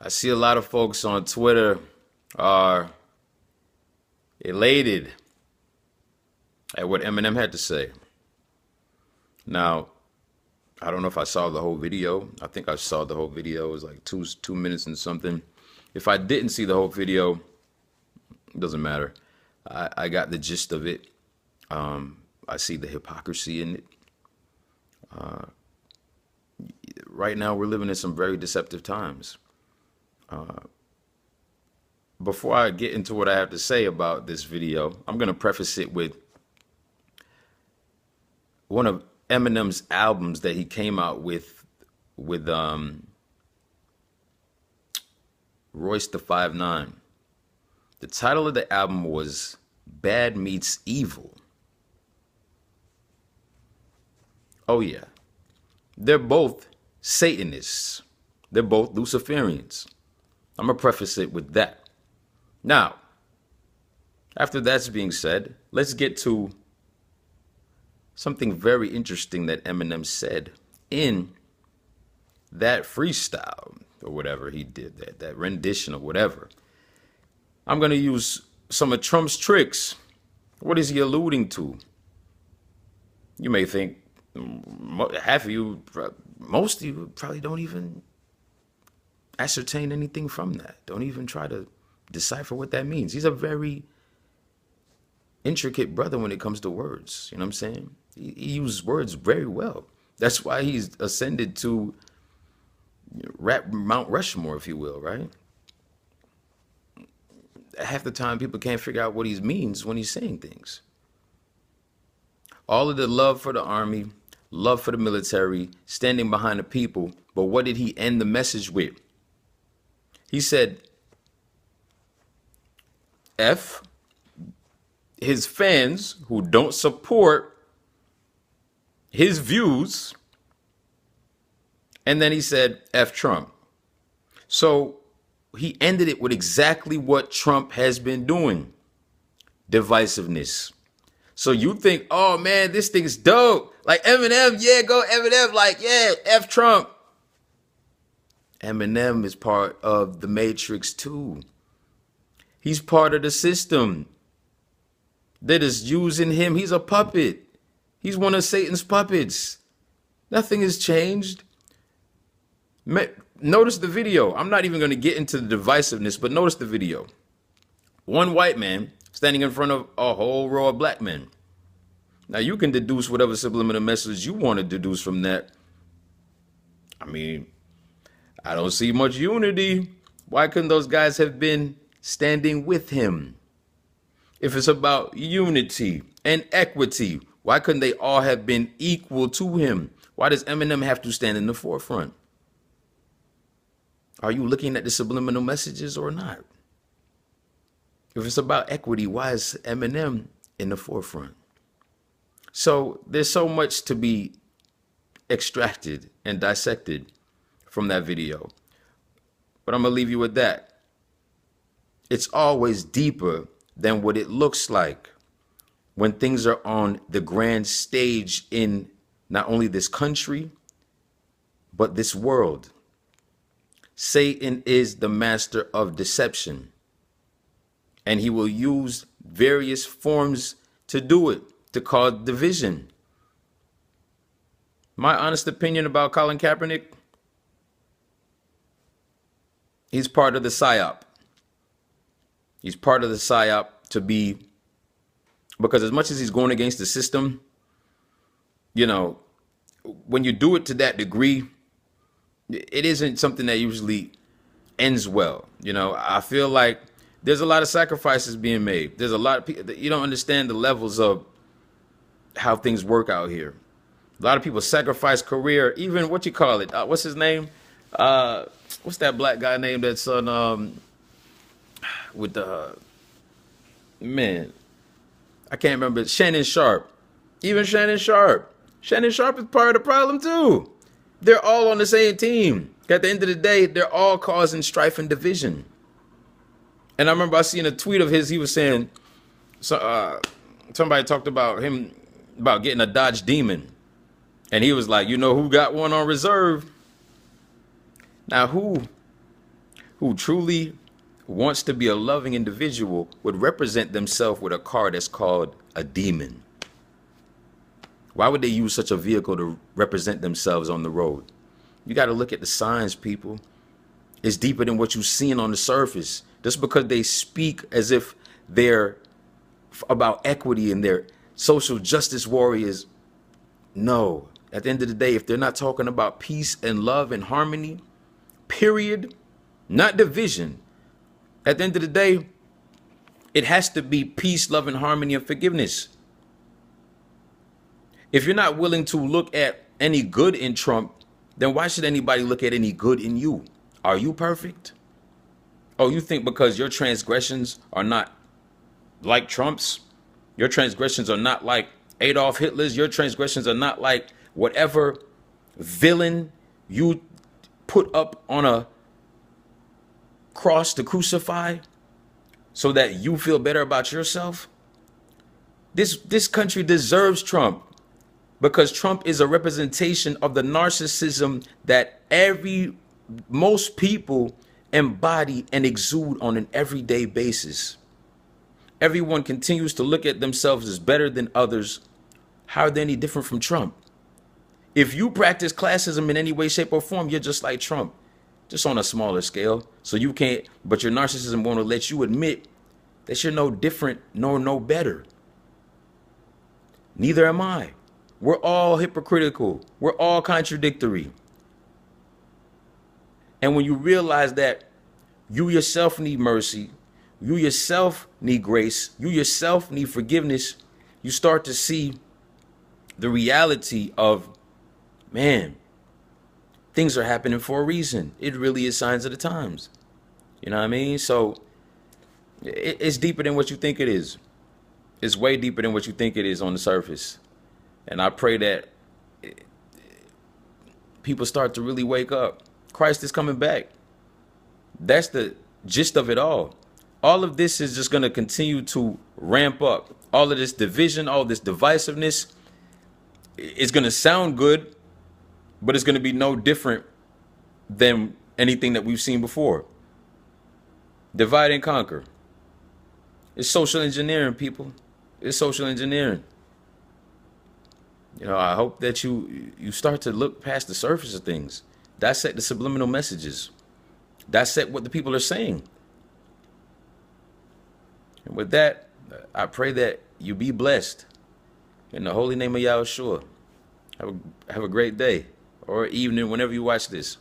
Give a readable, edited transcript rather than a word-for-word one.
I see a lot of folks on Twitter are elated at what Eminem had to say. Now, I don't know if I saw the whole video. I think I saw the whole video. It was like two minutes and something. If I didn't see the whole video, it doesn't matter. I got the gist of it. I see the hypocrisy in it. Right now, we're living in some very deceptive times. Before I get into what I have to say about this video, I'm going to preface it with one of Eminem's albums that he came out with Royce the 5'9". The title of the album was Bad Meets Evil. Oh yeah. They're both Satanists. They're both Luciferians. I'm going to preface it with that. Now, after that's being said, let's get to something very interesting that Eminem said in that freestyle or whatever he did, that rendition or whatever. I'm going to use some of Trump's tricks. What is he alluding to? You may think half of you, most of you probably don't even ascertain anything from that. Don't even try to decipher what that means. He's a very intricate brother when it comes to words. You know what I'm saying? He uses words very well. That's why he's ascended to rap Mount Rushmore, if you will, right? Half the time people can't figure out what he means when he's saying things. All of the love for the army, love for the military, standing behind the people. But what did he end the message with? He said, F his fans who don't support his views. And then he said, F Trump. So he ended it with exactly what Trump has been doing. Divisiveness. So you think, oh man, this thing's dope. Like Eminem, yeah, go Eminem. Like, yeah, F Trump. Eminem is part of the Matrix too. He's part of the system. They're just using him. He's a puppet. He's one of Satan's puppets. Nothing has changed. Notice the video. I'm not even going to get into the divisiveness, but notice the video. One white man standing in front of a whole row of black men. Now, you can deduce whatever subliminal message you want to deduce from that. I mean, I don't see much unity. Why couldn't those guys have been standing with him? If it's about unity and equity, why couldn't they all have been equal to him? Why does Eminem have to stand in the forefront? Are you looking at the subliminal messages or not? If it's about equity, why is Eminem in the forefront? So there's so much to be extracted and dissected from that video. But I'm going to leave you with that. It's always deeper than what it looks like when things are on the grand stage in not only this country, but this world. Satan is the master of deception, and he will use various forms to do it, to cause division. My honest opinion about Colin Kaepernick, he's part of the PSYOP. He's part of the PSYOP to be, because as much as he's going against the system, you know, when you do it to that degree, it isn't something that usually ends well. You know, I feel like there's a lot of sacrifices being made. There's a lot of people that you don't understand the levels of how things work out here. A lot of people sacrifice career, even what you call it. What's his name? What's that black guy name that's on with the man? I can't remember. Shannon Sharp. Even Shannon Sharp. Shannon Sharp is part of the problem too. They're all on the same team. At the end of the day, they're all causing strife and division. And I remember I seen a tweet of his. He was saying, somebody talked about him about getting a Dodge Demon, and he was like, you know who got one on reserve? Now who truly wants to be a loving individual would represent themselves with a car that's called a demon? Why would they use such a vehicle to represent themselves on the road? You got to look at the signs, people. It's deeper than what you're seeing on the surface. Just because they speak as if they're about equity and they're social justice warriors, no. At the end of the day, if they're not talking about peace and love and harmony, period, not division. At the end of the day, it has to be peace, love, and harmony and forgiveness. If you're not willing to look at any good in Trump, then why should anybody look at any good in you? Are you perfect? Oh, you think because your transgressions are not like Trump's, your transgressions are not like Adolf Hitler's, your transgressions are not like whatever villain you put up on a cross to crucify so that you feel better about yourself? This country deserves Trump because Trump is a representation of the narcissism that most people embody and exude on an everyday basis. Everyone continues to look at themselves as better than others. How are they any different from Trump? If you practice classism in any way, shape, or form, you're just like Trump, just on a smaller scale. So you can't, but your narcissism won't let you admit that you're no different nor no better. Neither am I. We're all hypocritical. We're all contradictory. And when you realize that you yourself need mercy, you yourself need grace, you yourself need forgiveness, you start to see the reality of, man, things are happening for a reason. It really is signs of the times. You know what I mean? So it's deeper than what you think it is. It's way deeper than what you think it is on the surface. And I pray that people start to really wake up. Christ is coming back. That's the gist of it all. All of this is just going to continue to ramp up. All of this division, all this divisiveness, it's going to sound good, but it's going to be no different than anything that we've seen before. Divide and conquer. It's social engineering, people. It's social engineering. You know, I hope that you start to look past the surface of things. Dissect the subliminal messages. Dissect what the people are saying. And with that, I pray that you be blessed. In the holy name of Yahushua. Have a great day or evening whenever you watch this.